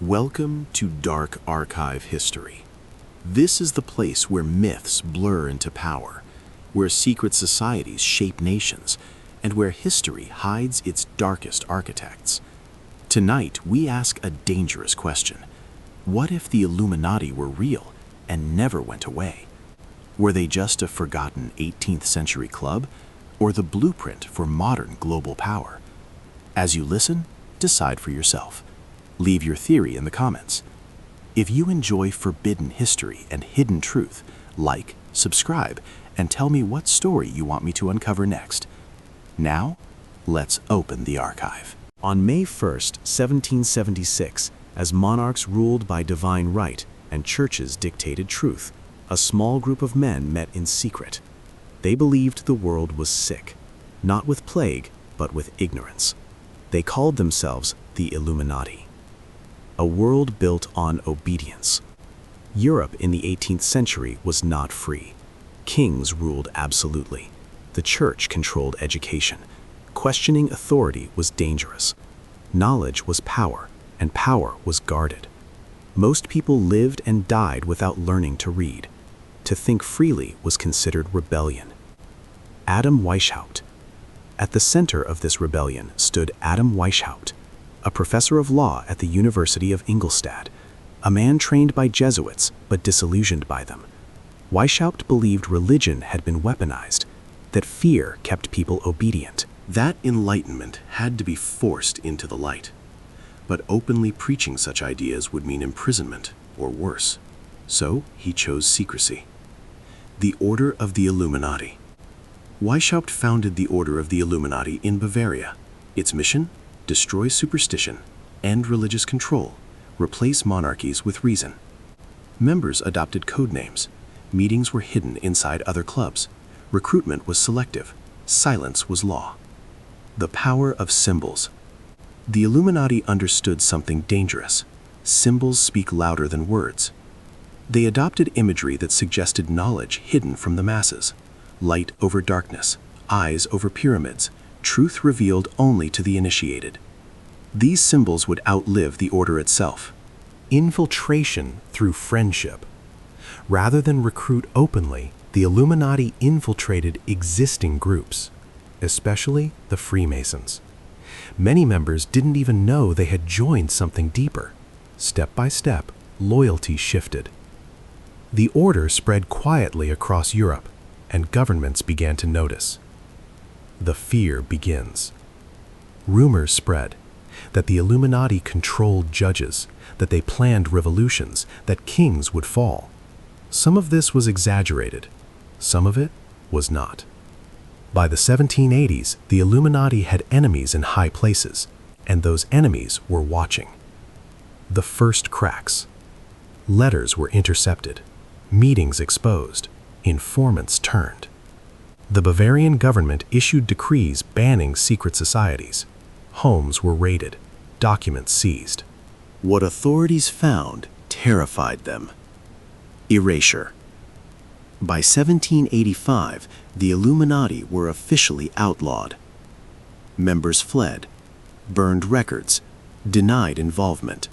Welcome to Dark Archive History. This is the place where myths blur into power, where secret societies shape nations, and where history hides its darkest architects. Tonight, we ask a dangerous question. What if the Illuminati were real and never went away? Were they just a forgotten 18th century club, or the blueprint for modern global power? As you listen, decide for yourself. Leave your theory in the comments. If you enjoy forbidden history and hidden truth, like, subscribe, and tell me what story you want me to uncover next. Now, let's open the archive. On May 1st, 1776, as monarchs ruled by divine right and churches dictated truth, a small group of men met in secret. They believed the world was sick, not with plague, but with ignorance. They called themselves the Illuminati. A world built on obedience. Europe in the 18th century was not free. Kings ruled absolutely. The church controlled education. Questioning authority was dangerous. Knowledge was power, and power was guarded. Most people lived and died without learning to read. To think freely was considered rebellion. Adam Weishaupt. At the center of this rebellion stood Adam Weishaupt, a professor of law at the University of Ingolstadt, a man trained by Jesuits but disillusioned by them. Weishaupt believed religion had been weaponized, that fear kept people obedient. That enlightenment had to be forced into the light. But openly preaching such ideas would mean imprisonment, or worse. So he chose secrecy. The Order of the Illuminati. Weishaupt founded the Order of the Illuminati in Bavaria. Its mission? Destroy superstition, end religious control, replace monarchies with reason. Members adopted code names. Meetings were hidden inside other clubs. Recruitment was selective. Silence was law. The power of symbols. The Illuminati understood something dangerous. Symbols speak louder than words. They adopted imagery that suggested knowledge hidden from the masses. Light over darkness, eyes over pyramids, truth revealed only to the initiated. These symbols would outlive the order itself. Infiltration through friendship. Rather than recruit openly, the Illuminati infiltrated existing groups, especially the Freemasons. Many members didn't even know they had joined something deeper. Step by step, loyalty shifted. The order spread quietly across Europe, and governments began to notice. The fear begins. Rumors spread that the Illuminati controlled judges, that they planned revolutions, that kings would fall. Some of this was exaggerated. Some of it was not. By the 1780s, the Illuminati had enemies in high places, and those enemies were watching. The first cracks. Letters were intercepted, meetings exposed, informants turned. The Bavarian government issued decrees banning secret societies. Homes were raided, documents seized. What authorities found terrified them. Erasure. By 1785, the Illuminati were officially outlawed. Members fled, burned records, denied involvement.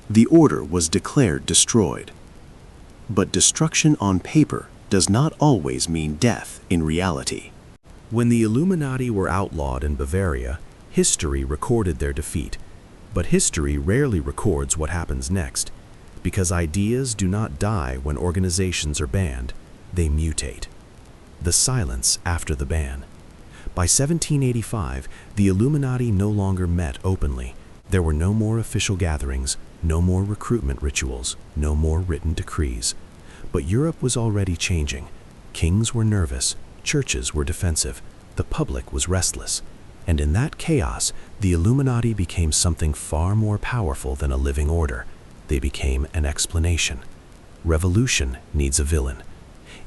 The order was declared destroyed. But destruction on paper does not always mean death in reality. When the Illuminati were outlawed in Bavaria, history recorded their defeat. But history rarely records what happens next, because ideas do not die when organizations are banned, they mutate. The silence after the ban. By 1785, the Illuminati no longer met openly. There were no more official gatherings, no more recruitment rituals, no more written decrees. But Europe was already changing. Kings were nervous, churches were defensive, the public was restless. And in that chaos, the Illuminati became something far more powerful than a living order. They became an explanation. Revolution needs a villain.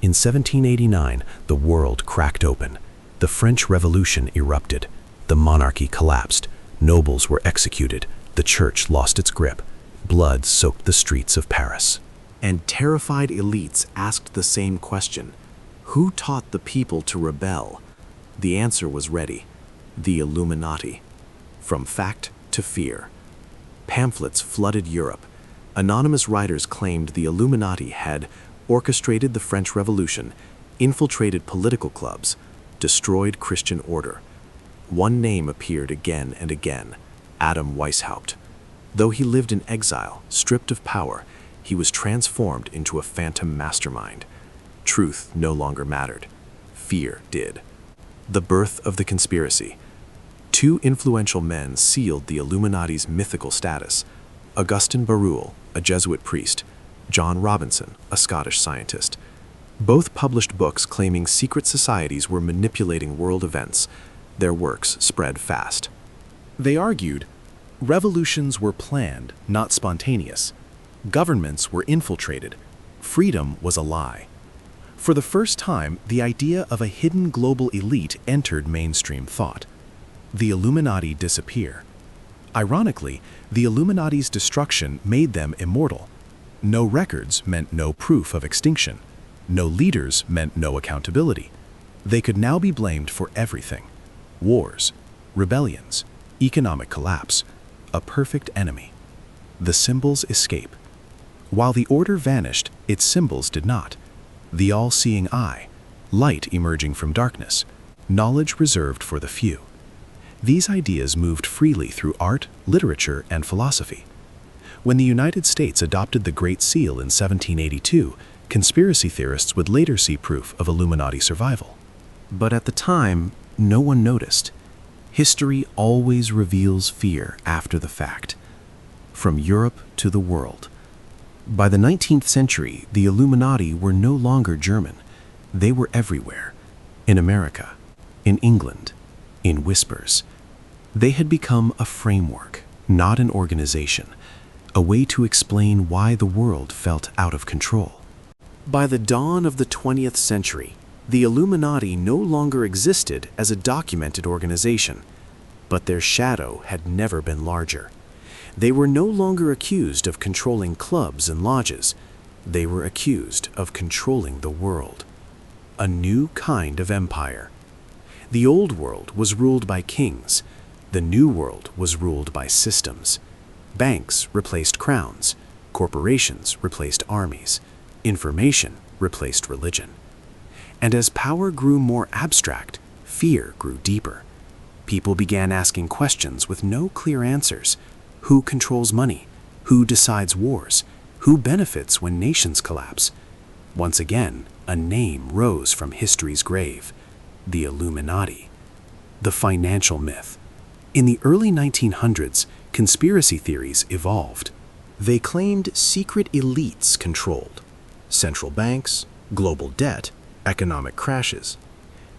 In 1789, the world cracked open. The French Revolution erupted. The monarchy collapsed. Nobles were executed. The church lost its grip. Blood soaked the streets of Paris. And terrified elites asked the same question. Who taught the people to rebel? The answer was ready. The Illuminati. From fact to fear. Pamphlets flooded Europe. Anonymous writers claimed the Illuminati had orchestrated the French Revolution, infiltrated political clubs, destroyed Christian order. One name appeared again and again: Adam Weishaupt. Though he lived in exile, stripped of power, he was transformed into a phantom mastermind. Truth no longer mattered. Fear did. The birth of the conspiracy. Two influential men sealed the Illuminati's mythical status: Augustin Barruel, a Jesuit priest; John Robinson, a Scottish scientist. Both published books claiming secret societies were manipulating world events. Their works spread fast. They argued revolutions were planned, not spontaneous. Governments were infiltrated. Freedom was a lie. For the first time, the idea of a hidden global elite entered mainstream thought. The Illuminati disappear. Ironically, the Illuminati's destruction made them immortal. No records meant no proof of extinction. No leaders meant no accountability. They could now be blamed for everything: wars, rebellions, economic collapse, a perfect enemy. The symbols escape. While the order vanished, its symbols did not. The all-seeing eye, light emerging from darkness, knowledge reserved for the few. These ideas moved freely through art, literature, and philosophy. When the United States adopted the Great Seal in 1782, conspiracy theorists would later see proof of Illuminati survival. But at the time, no one noticed. History always reveals fear after the fact. From Europe to the world. By the 19th century, the Illuminati were no longer German. They were everywhere. In America, in England, in whispers. They had become a framework, not an organization, a way to explain why the world felt out of control. By the dawn of the 20th century, the Illuminati no longer existed as a documented organization, but their shadow had never been larger. They were no longer accused of controlling clubs and lodges. They were accused of controlling the world. A new kind of empire. The old world was ruled by kings. The new world was ruled by systems. Banks replaced crowns. Corporations replaced armies. Information replaced religion. And as power grew more abstract, fear grew deeper. People began asking questions with no clear answers. Who controls money? Who decides wars? Who benefits when nations collapse? Once again, a name rose from history's grave: the Illuminati. The financial myth. In the early 1900s, conspiracy theories evolved. They claimed secret elites controlled central banks, global debt, economic crashes.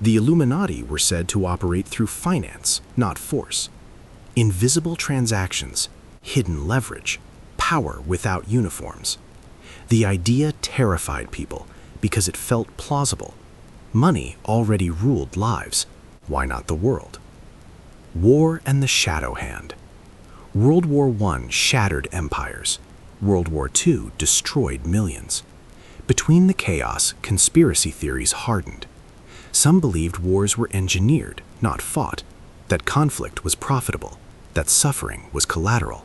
The Illuminati were said to operate through finance, not force. Invisible transactions, hidden leverage, power without uniforms. The idea terrified people because it felt plausible. Money already ruled lives. Why not the world? War and the shadow hand. World War I shattered empires. World War II destroyed millions. Between the chaos, conspiracy theories hardened. Some believed wars were engineered, not fought, that conflict was profitable, that suffering was collateral.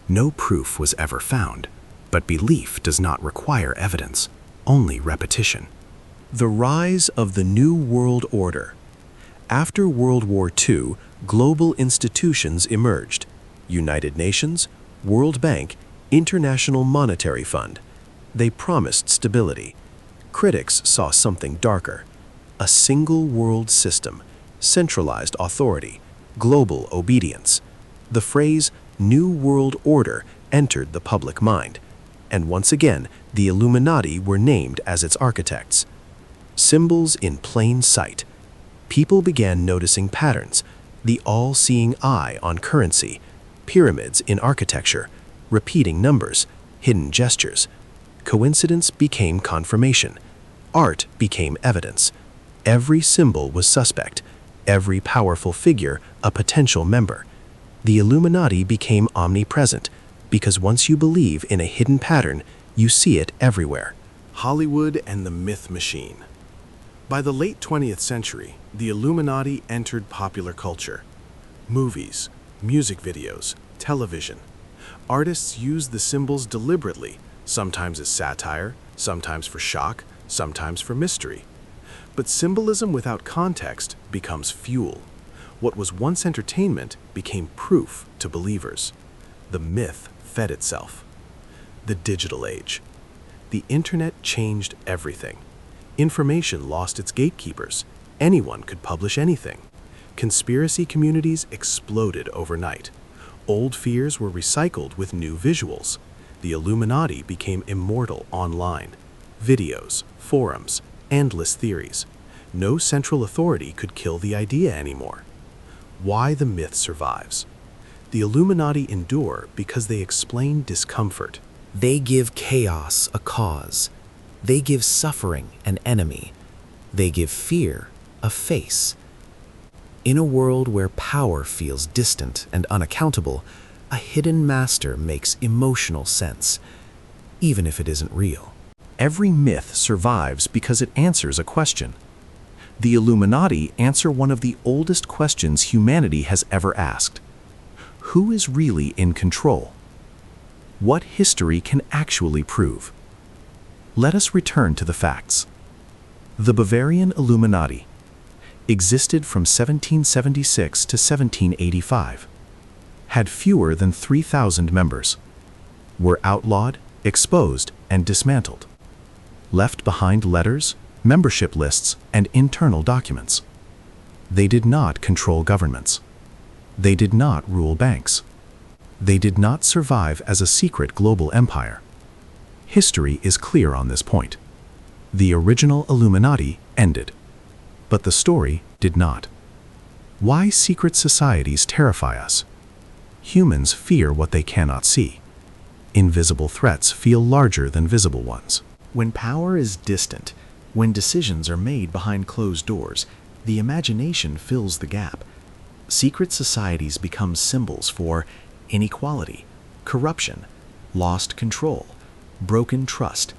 No proof was ever found, but belief does not require evidence, only repetition. The rise of the New World Order. After World War II, global institutions emerged: United Nations, World Bank, International Monetary Fund. They promised stability. Critics saw something darker: a single world system, centralized authority, global obedience. The phrase New World Order entered the public mind, and once again the Illuminati were named as its architects. Symbols in plain sight. People began noticing patterns: the all-seeing eye on currency, pyramids in architecture, repeating numbers, hidden gestures. Coincidence became confirmation. Art became evidence. Every symbol was suspect. Every powerful figure a potential member. The Illuminati became omnipresent, because once you believe in a hidden pattern, you see it everywhere. Hollywood and the myth machine. By the late 20th century, the Illuminati entered popular culture. Movies, music videos, television. Artists used the symbols deliberately, sometimes as satire, sometimes for shock, sometimes for mystery. But symbolism without context becomes fuel. What was once entertainment became proof to believers. The myth fed itself. The digital age. The internet changed everything. Information lost its gatekeepers. Anyone could publish anything. Conspiracy communities exploded overnight. Old fears were recycled with new visuals. The Illuminati became immortal online. Videos, forums, endless theories. No central authority could kill the idea anymore. Why the myth survives. The Illuminati endure because they explain discomfort. They give chaos a cause. They give suffering an enemy. They give fear a face. In a world where power feels distant and unaccountable, a hidden master makes emotional sense, even if it isn't real. Every myth survives because it answers a question. The Illuminati answer one of the oldest questions humanity has ever asked. Who is really in control? What history can actually prove? Let us return to the facts. The Bavarian Illuminati existed from 1776 to 1785, had fewer than 3,000 members, were outlawed, exposed, and dismantled, left behind letters, membership lists, and internal documents. They did not control governments. They did not rule banks. They did not survive as a secret global empire. History is clear on this point. The original Illuminati ended, but the story did not. Why secret societies terrify us? Humans fear what they cannot see. Invisible threats feel larger than visible ones. When power is distant, when decisions are made behind closed doors, the imagination fills the gap. Secret societies become symbols for inequality, corruption, lost control, broken trust.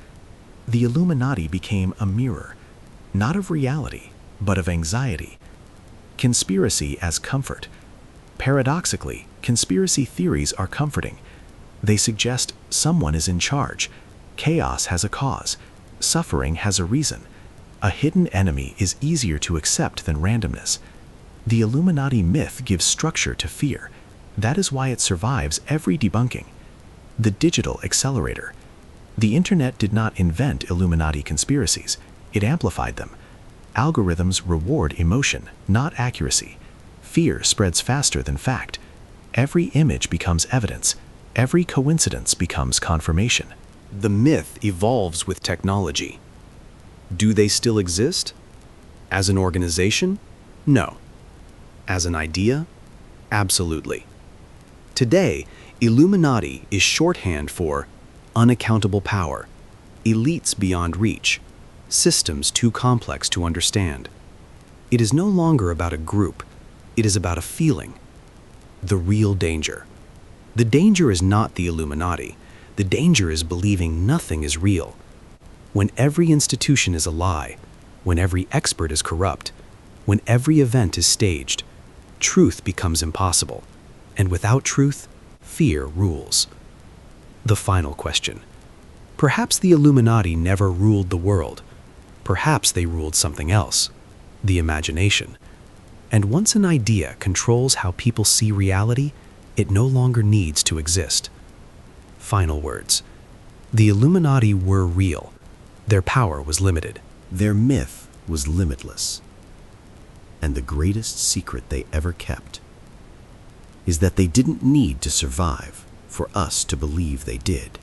The Illuminati became a mirror, not of reality, but of anxiety. Conspiracy as comfort. Paradoxically, conspiracy theories are comforting. They suggest someone is in charge. Chaos has a cause. Suffering has a reason. A hidden enemy is easier to accept than randomness. The Illuminati myth gives structure to fear. That is why it survives every debunking. The digital accelerator. The internet did not invent Illuminati conspiracies. It amplified them. Algorithms reward emotion, not accuracy. Fear spreads faster than fact. Every image becomes evidence. Every coincidence becomes confirmation. The myth evolves with technology. Do they still exist? As an organization? No. As an idea? Absolutely. Today, Illuminati is shorthand for unaccountable power, elites beyond reach, systems too complex to understand. It is no longer about a group. It is about a feeling. The real danger. The danger is not the Illuminati. The danger is believing nothing is real. When every institution is a lie, when every expert is corrupt, when every event is staged, truth becomes impossible. And without truth, fear rules. The final question. Perhaps the Illuminati never ruled the world. Perhaps they ruled something else, the imagination. And once an idea controls how people see reality, it no longer needs to exist. Final words. The Illuminati were real. Their power was limited. Their myth was limitless. And the greatest secret they ever kept is that they didn't need to survive for us to believe they did.